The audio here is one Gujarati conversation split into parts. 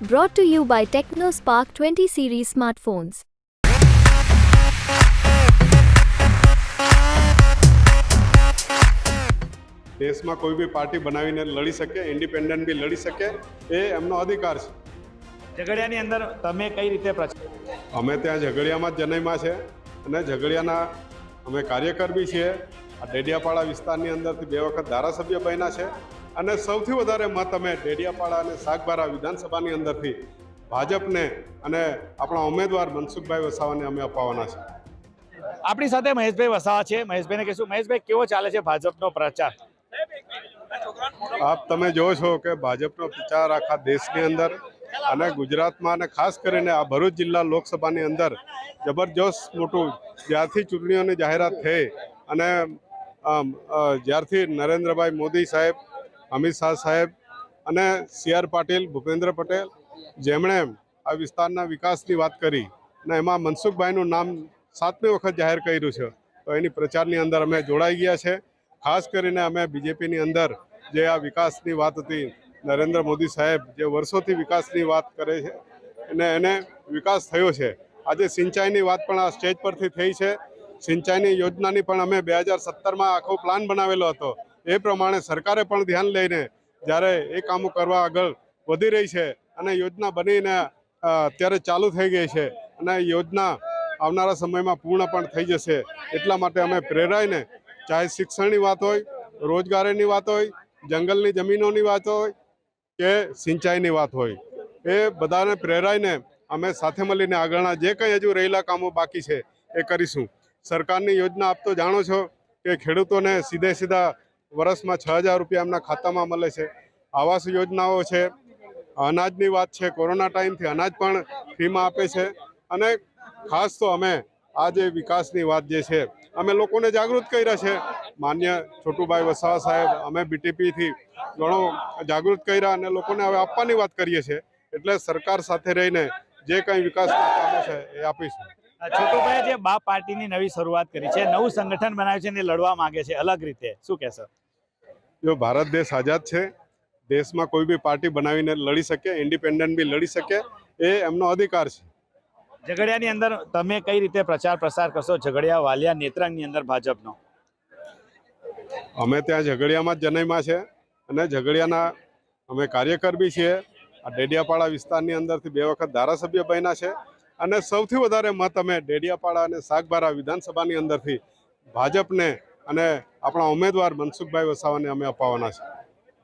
Brought to you by TechnoSpark 20 series smartphones. देश में कोई भी पार्टी बनावीने लड़ी सके, इंडिपेन्डન્ટ भी लड़ी सके, ए एमनो अधिकार छे। झगड़ियानी अंदर तमे कई रीते अमे त्यां झगड़ियामां ज जन्म्या छे अने झगड़ियाना अमे कार्यकर बी छीए। आ डेडियापाड़ा विस्तारनी अंदरथी 2 वखत धारासभ्य बन्या छे अने सौथी वधारे मत अमे डेडियापाड़ा अने सागबारा विधानसभानी अंदरथी भाजपने अने आपणा उमेदवार मनसुखभाई वसावाने अमे अपाववाना छे। આપણી સાથે મહેશભાઈ વસાવા છે। મહેશભાઈને કહીશું, મહેશભાઈ કેવો ચાલે છે ભાજપનો પ્રચાર? आप तमे जो छो कि भाजपनो प्रचार आखा देशनी अंदर अने गुजरातमां अने खास करीने आ भरूच जिल्ला लोकसभानी अंदर जबरदस्त मोटुं ज्यारथी चूंटणीओनी जाहेरात थई अने ज्यारथी नरेन्द्रभाई मोदी साहेब, अमित शाह साहेब अने CR पाटील, भूपेन्द्र पटेल जेमणे आ विस्ताરના વિકાસની વાત કરી અને એમાં મનસુખભાઈનું નામ 7મી વખત જાહેર કર્યું છે, તો એની પ્રચારની અંદર અમે જોડાઈ ગયા છે। ખાસ કરીને અમે બીજેપીની અંદર જે આ વિકાસની વાત હતી, નરેન્દ્ર મોદી સાહેબ જે વર્ષોથી વિકાસની વાત કરે છે અને એને વિકાસ થયો છે। આજે સિંચાઈની વાત પણ આ સ્ટેજ પરથી થઈ છે। સિંચાઈની યોજનાની પણ અમે 2017માં આખો પ્લાન બનાવેલો હતો। એ પ્રમાણે સરકારે પણ ધ્યાન લઈને જ્યારે એ કામો કરવા આગળ વધી રહી છે અને યોજના બનીને અત્યારે ચાલુ થઈ ગઈ છે અને યોજના આવનારા સમયમાં પૂર્ણ પણ થઈ જશે। એટલા માટે અમે પ્રેરાઈને ચાહે શિક્ષણની વાત હોય, રોજગારીની વાત હોય, જંગલની જમીનોની વાત હોય કે સિંચાઈની વાત હોય, એ બધાને પ્રેરાઈને અમે સાથે મળીને આગળના જે કંઈ હજુ રહેલા કામો બાકી છે એ કરીશું। સરકારની યોજના આપ તો જાણો છો કે ખેડૂતોને સીધા વર્ષમાં 6,000 રૂપિયા એમના ખાતામાં મળે છે। આવાસ યોજનાઓ છે, અનાજની વાત છે, કોરોના ટાઈમથી અનાજ પણ ફ્રીમાં આપે છે અને ખાસ તો અમે આ જે વિકાસની વાત જે છે અમે લોકોને જાગૃત કર્યા છે। માન્ય છોટુભાઈ વસાવા સાહેબ અમે BTPથી ઘણો જાગૃત કર્યા અને લોકોને હવે આપવાની વાત કરીએ છીએ। એટલે સરકાર સાથે રહીને જે કંઈ વિકાસના કામો છે એ આપીશું। છોટુભાઈ જે બાપ પાર્ટીની નવી શરૂઆત કરી છે, નવું સંગઠન બનાવ્યું છે અને લડવા માંગે છે અલગ રીતે, શું કહેશો? જો ભારત દેશ આઝાદ છે, દેશમાં કોઈ બી પાર્ટી બનાવીને લડી શકે, ઇન્ડિપેન્ડન્ટ બી લડી શકે, એ એમનો અધિકાર છે। ઝઘડિયાની અંદર તમે કઈ રીતે પ્રચાર પ્રસાર કરશો ઝઘડિયા વાલિયા નેત્રંગની અંદર ભાજપનો? અમે ત્યાં ઝઘડિયામાં જ જન્મ્યા છે અને ઝઘડિયાના અમે કાર્યકર બી છીએ। આ ડેડિયાપાડા વિસ્તારની અંદરથી 2 વખત ધારાસભ્ય બન્યા છે અને સૌથી વધારે મત અમે ડેડિયાપાડા અને સાગબારા વિધાનસભાની અંદરથી ભાજપને અને આપણા ઉમેદવાર મનસુખભાઈ વસાવાને અમે અપાવવાના છે।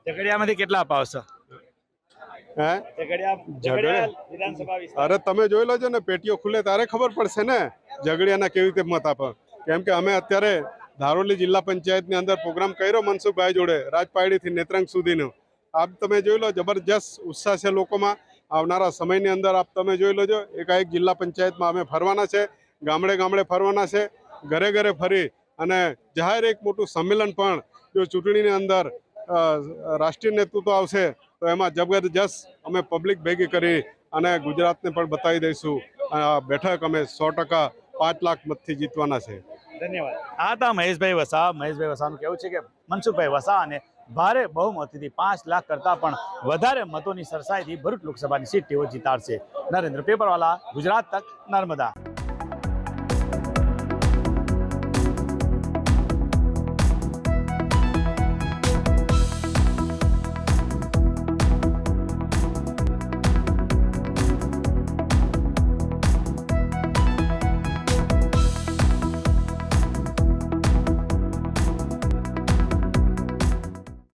ઝઘડિયામાંથી કેટલા અપાવશો? અરે તમે જોઈ લેજો ને, પેટીઓ ખુલે ત્યારે ખબર પડશે ને ઝઘડિયાના કેવી રીતે મત આપે। કેમ કે અમે અત્યારે ધારોલી જિલ્લા પંચાયતની અંદર પ્રોગ્રામ કર્યો મનસુખભાઈ જોડે, રાજપાડીથી નેત્રંગ સુધીનો। આપ તમે જોઈ લો, જબરજસ્ત ઉત્સાહ છે લોકોમાં। આવનારા સમયની અંદર આપ તમે જોઈ લેજો, એકાએક જિલ્લા પંચાયતમાં અમે ફરવાના છે, ગામડે ફરવાના છે, ઘરે ફરી અને જાહેર એક મોટું સંમેલન પણ જો ચૂંટણીની અંદર રાષ્ટ્રીય નેતૃત્વ આવશે તો એમાં જબરજસ્ત અમે પબ્લિક ભેગી કરી અને ગુજરાતને પણ બતાવી દઈશું। આ બેઠક અમે 100% 5 લાખ મતથી જીતવાના છે। ધન્યવાદ। આ હતા મહેશભાઈ વસાવા। મહેશભાઈ વસાવાનું કહેવું છે કે મનસુખભાઈ વસાવાને ભારે બહુમતીથી 5 લાખ કરતાં પણ વધારે મતોની સરસાઈથી ભરૂચ લોકસભાની સીટ તેઓ જીતાડશે। નરેન્દ્ર પેપરવાલા, ગુજરાત તક, નર્મદા।